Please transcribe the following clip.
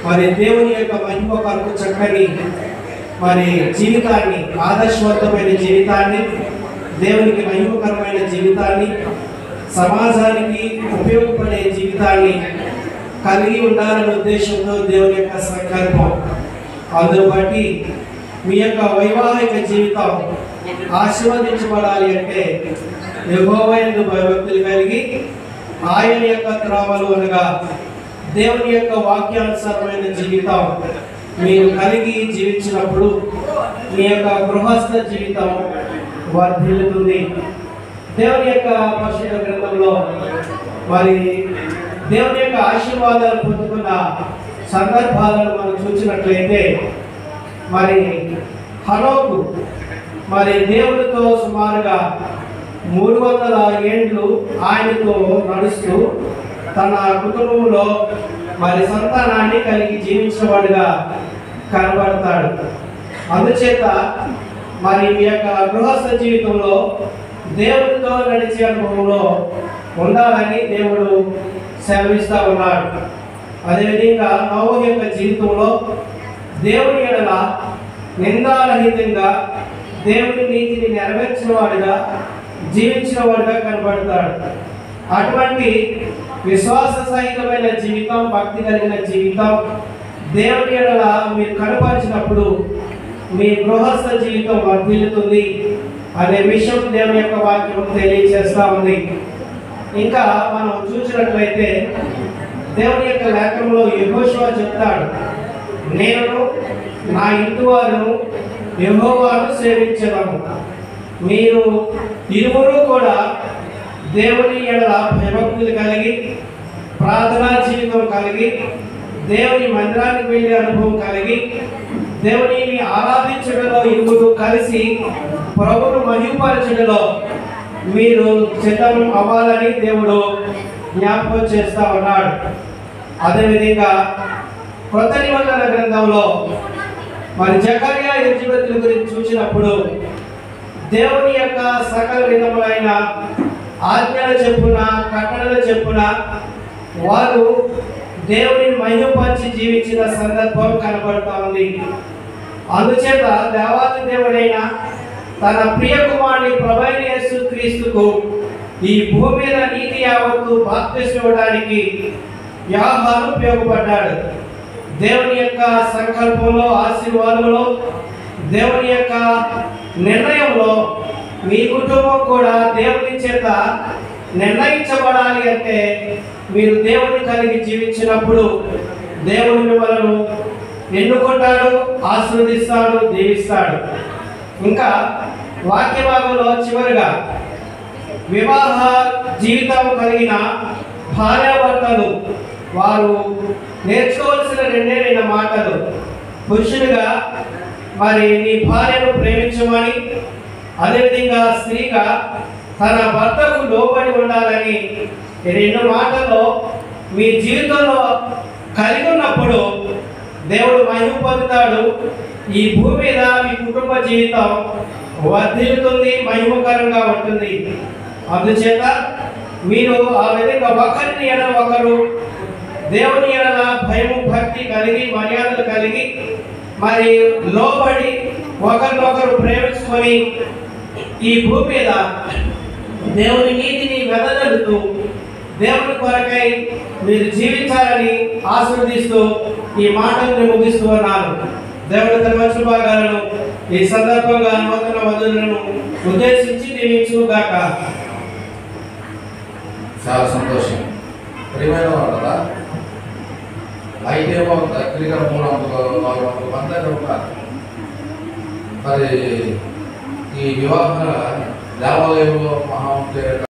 మరి దేవుని యొక్క మహిమ కొరకు చక్కని మరి జీవితాన్ని, ఆదర్శవంతమైన జీవితాన్ని, దేవునికి మహిమకరమైన జీవితాన్ని, సమాజానికి ఉపయోగపడే జీవితాన్ని కలిగి ఉండాలనే ఉద్దేశంతో దేవుని యొక్క సంకల్పం. అందును బట్టి మీ యొక్క వైవాహిక జీవితం ఆశీర్వదించబడాలి అంటే యెహోవా యందు భయభక్తులు కలిగి ఆయన యొక్క త్రోవలు అనగా దేవుని యొక్క వాక్యానుసారమైన జీవితం మీరు కలిగి జీవించినప్పుడు మీ యొక్క గృహస్థ జీవితం వర్ధిల్లుతుంది. దేవుని యొక్క పరిశుద్ధ గ్రంథంలో మరి దేవుని యొక్క ఆశీర్వాదాలు పొందుకున్న సందర్భాలను మనం చూసినట్లయితే మరి హనోకు మరి దేవునితో సుమారుగా 300 ఏండ్లు ఆయనతో నడుస్తూ తన కుటుంబంలో మరి సంతానాన్ని కలిగి జీవించిన వాడుగా కనబడతాడు. అందుచేత మరి మీ యొక్క గృహస్థ జీవితంలో దేవునితో నడిచే అనుభవంలో ఉండాలని దేవుడు సెలవిస్తూ ఉన్నాడు. అదేవిధంగా నోవహు యొక్క జీవితంలో దేవుని ఎడల నిందారహితంగా దేవుని నీతిని నెరవేర్చిన వాడుగా జీవించిన వాడుగా కనబడతాడు. అటువంటి విశ్వాస సహితమైన జీవితం, భక్తి కలిగిన జీవితం దేవుని ఎడల మీరు కనపరిచినప్పుడు మీ గృహస్థ జీవితం వర్ధిల్లుతుంది అనే విషయం దేవుని యొక్క వాక్యం తెలియజేస్తా ఉంది. ఇంకా మనం చూసినట్లయితే దేవుని యొక్క లేఖనంలో యెహోషువ చెప్తాడు, నేను నా ఇంటి వారును యెహోవాను సేవించెదము. మీరు ఇరువురు కూడా దేవుని ఎడల భయభక్తులు కలిగి ప్రార్థనా జీవితం కలిగి దేవుని మందిరానికి వెళ్ళే అనుభవం కలిగి దేవునిని ఆరాధించడంలో ఇరువురు కలిసి ప్రభువును మహిమపరచడంలో మీరు సిద్ధం అవ్వాలని దేవుడు జ్ఞాపకం చేస్తా ఉన్నాడు. అదేవిధంగా కొత్త నిబంధన గ్రంథంలో మరి జకర్యా ఎలిజబెతుల గురించి చూసినప్పుడు దేవుని యొక్క సకల విధములైన ఆజ్ఞల చెప్పున, కట్టడల చెప్పున వారు దేవుని మహిమపరిచి జీవించిన సందర్భం కనబడుతూ ఉంది. అందుచేత దేవాది దేవుడైన తన ప్రియ కుమారుని ప్రభువైన యేసుక్రీస్తుకు ఈ భూమి మీద నీతి యావత్తు బాప్తిస్మం ఇవ్వడానికి యోహాను ఉపయోగపడ్డాడు. దేవుని యొక్క సంకల్పంలో, ఆశీర్వాదంలో, దేవుని యొక్క నిర్ణయంలో మీ కుటుంబం కూడా దేవుని చేత నిర్ణయించబడాలి అంటే మీరు దేవుని కలిగి జీవించినప్పుడు దేవుని మిమ్మల్ని ఎన్నుకుంటాడు, ఆశీర్వదిస్తాడు, దీవిస్తాడు. ఇంకా వాక్య భాగంలో చివరిగా వివాహ జీవితం కలిగిన భార్యాభర్తలు వారు నేర్చుకోవాల్సిన 2 మాటలు. పురుషుడిగా మరి నీ భార్యను ప్రేమించమని, అదేవిధంగా స్త్రీగా తన భర్తకు లోబడి ఉండాలని 2 మాటల్లో మీ జీవితంలో కలిగి ఉన్నప్పుడు దేవుడు మహిమ పొందుతాడు. ఈ భూమి మీద మీ కుటుంబ జీవితం వర్ధిల్లుతుంది, మహిమకరంగా ఉంటుంది. అందుచేత మీరు ఆ విధంగా ఒకరిని ఎడల ఒకరు దేవుని ఎడల భయము, భక్తి కలిగి, మర్యాదలు కలిగి మరి లోబడి ఒకరినొకరు ప్రేమించుకొని ఈ భూమి మీద దేవుని నీతిని వెదజల్లుతూ దేవుని కొరకై మీరు జీవించాలని ఆశీర్వదిస్తూ ఈ మాటలను ముగిస్తూ ఉన్నాను. దేవుడి తన మంచి భాగాలను ఈ సందర్భంగా నూతన వధువులను ఉద్దేశించి దీవించుగాక. చాలా సంతోషం. ప్రియమైన వాళ్ళ అయితే దగ్గరగా 300 మంది ఉంటారు. మరి ఈ వివాహ దేవాలయంలో మహా